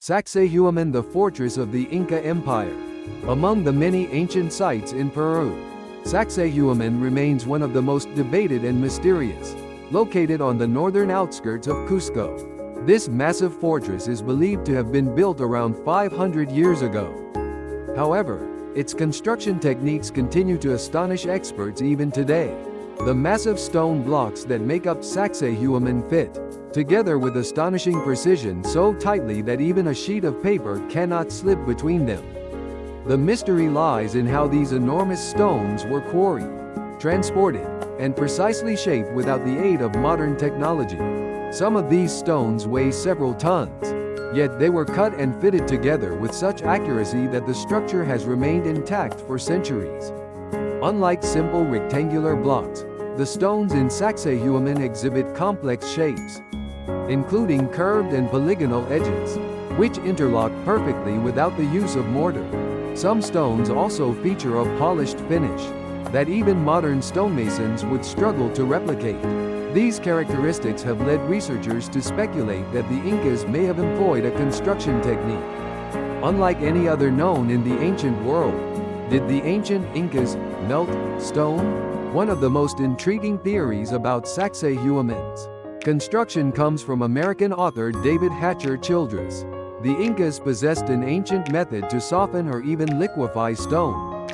Sacsayhuamán, the fortress of the Inca Empire. Among the many ancient sites in Peru, Sacsayhuamán remains one of the most debated and mysterious. Located on the northern outskirts of Cusco, this massive fortress is believed to have been built around 500 years ago. However, its construction techniques continue to astonish experts even today. The massive stone blocks that make up Sacsayhuamán fit together with astonishing precision so tightly that even a sheet of paper cannot slip between them. The mystery lies in how these enormous stones were quarried, transported, and precisely shaped without the aid of modern technology. Some of these stones weigh several tons, yet they were cut and fitted together with such accuracy that the structure has remained intact for centuries. Unlike simple rectangular blocks, the stones in Sacsayhuamán exhibit complex shapes, including curved and polygonal edges, which interlock perfectly without the use of mortar. Some stones also feature a polished finish that even modern stonemasons would struggle to replicate. These characteristics have led researchers to speculate that the Incas may have employed a construction technique unlike any other known in the ancient world. Did the ancient Incas melt stone? One of the most intriguing theories about Sacsayhuamán's construction comes from American author David Hatcher Childress. The Incas possessed an ancient method to soften or even liquefy stone.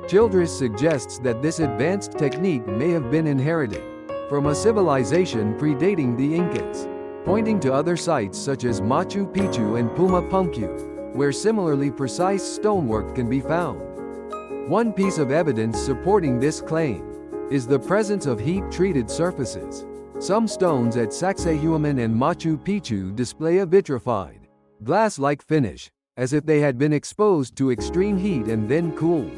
Childress suggests that this advanced technique may have been inherited from a civilization predating the Incas, pointing to other sites such as Machu Picchu and Pumapunku, where similarly precise stonework can be found. One piece of evidence supporting this claim is the presence of heat-treated surfaces. Some stones at Sacsayhuamán and Machu Picchu display a vitrified, glass-like finish, as if they had been exposed to extreme heat and then cooled.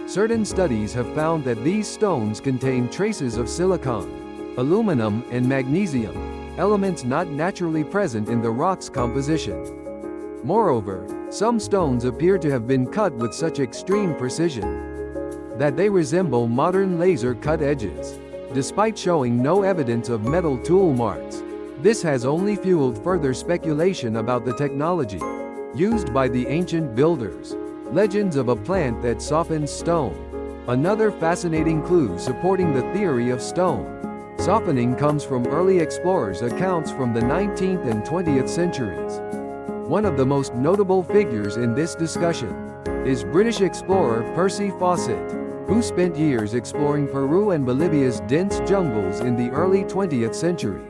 Certain studies have found that these stones contain traces of silicon, aluminum, and magnesium, elements not naturally present in the rock's composition. Moreover, some stones appear to have been cut with such extreme precision that they resemble modern laser-cut edges, despite showing no evidence of metal tool marks. This has only fueled further speculation about the technology used by the ancient builders. Legends of a plant that softens stone. Another fascinating clue supporting the theory of stone softening comes from early explorers' accounts from the 19th and 20th centuries. One of the most notable figures in this discussion is British explorer Percy Fawcett, who spent years exploring Peru and Bolivia's dense jungles in the early 20th century.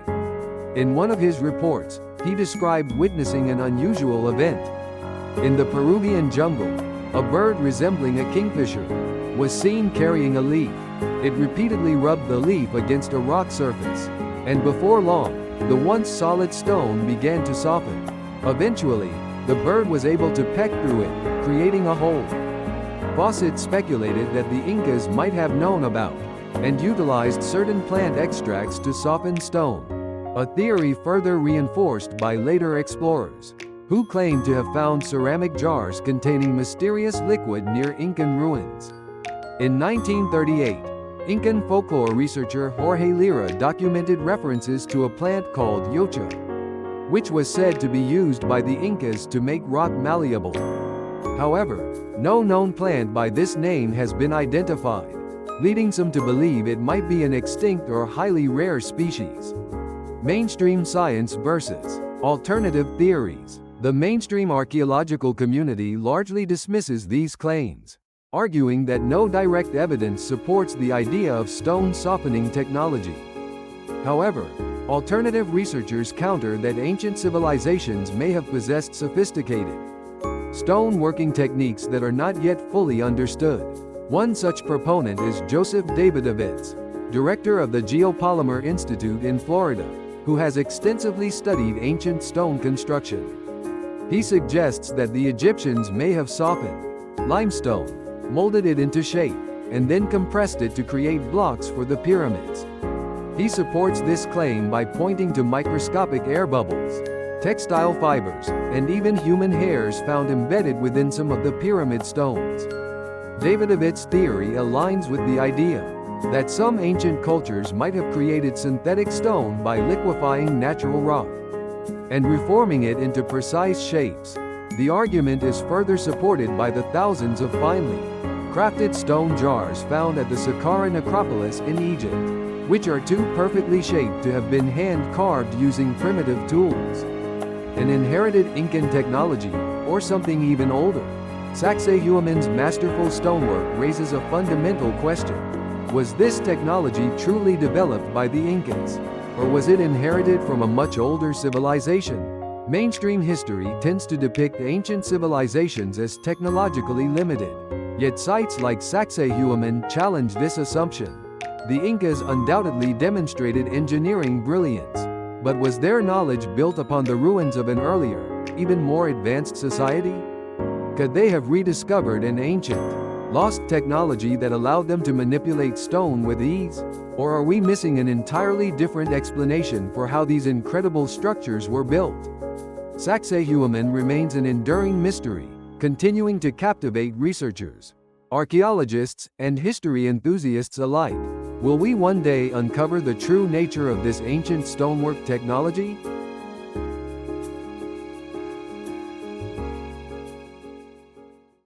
In one of his reports, he described witnessing an unusual event. In the Peruvian jungle, a bird resembling a kingfisher was seen carrying a leaf. It repeatedly rubbed the leaf against a rock surface, and before long, the once solid stone began to soften. Eventually, the bird was able to peck through it, creating a hole. Fawcett speculated that the Incas might have known about and utilized certain plant extracts to soften stone, a theory further reinforced by later explorers, who claimed to have found ceramic jars containing mysterious liquid near Incan ruins. In 1938, Incan folklore researcher Jorge Lira documented references to a plant called yocha, which was said to be used by the Incas to make rock malleable. However, no known plant by this name has been identified, leading some to believe it might be an extinct or highly rare species. Mainstream science versus alternative theories. The mainstream archaeological community largely dismisses these claims, arguing that no direct evidence supports the idea of stone softening technology. However, alternative researchers counter that ancient civilizations may have possessed sophisticated stone working techniques that are not yet fully understood. One such proponent is Joseph Davidovits, director of the Geopolymer Institute in Florida, who has extensively studied ancient stone construction. He suggests that the Egyptians may have softened limestone, molded it into shape, and then compressed it to create blocks for the pyramids. He supports this claim by pointing to microscopic air bubbles, textile fibers, and even human hairs found embedded within some of the pyramid stones. Davidovits' theory aligns with the idea that some ancient cultures might have created synthetic stone by liquefying natural rock. and reforming it into precise shapes. The argument is further supported by the thousands of finely crafted stone jars found at the Saqqara necropolis in Egypt, which are too perfectly shaped to have been hand-carved using primitive tools. An inherited Incan technology, or something even older? Sacsayhuamán's masterful stonework raises a fundamental question. Was this technology truly developed by the Incas? Or was it inherited from a much older civilization? Mainstream history tends to depict ancient civilizations as technologically limited. Yet sites like Sacsayhuamán challenge this assumption. The Incas undoubtedly demonstrated engineering brilliance. But was their knowledge built upon the ruins of an earlier, even more advanced society? Could they have rediscovered an ancient, lost technology that allowed them to manipulate stone with ease? Or are we missing an entirely different explanation for how these incredible structures were built? Sacsayhuamán remains an enduring mystery, continuing to captivate researchers, archaeologists, and history enthusiasts alike. Will we one day uncover the true nature of this ancient stonework technology?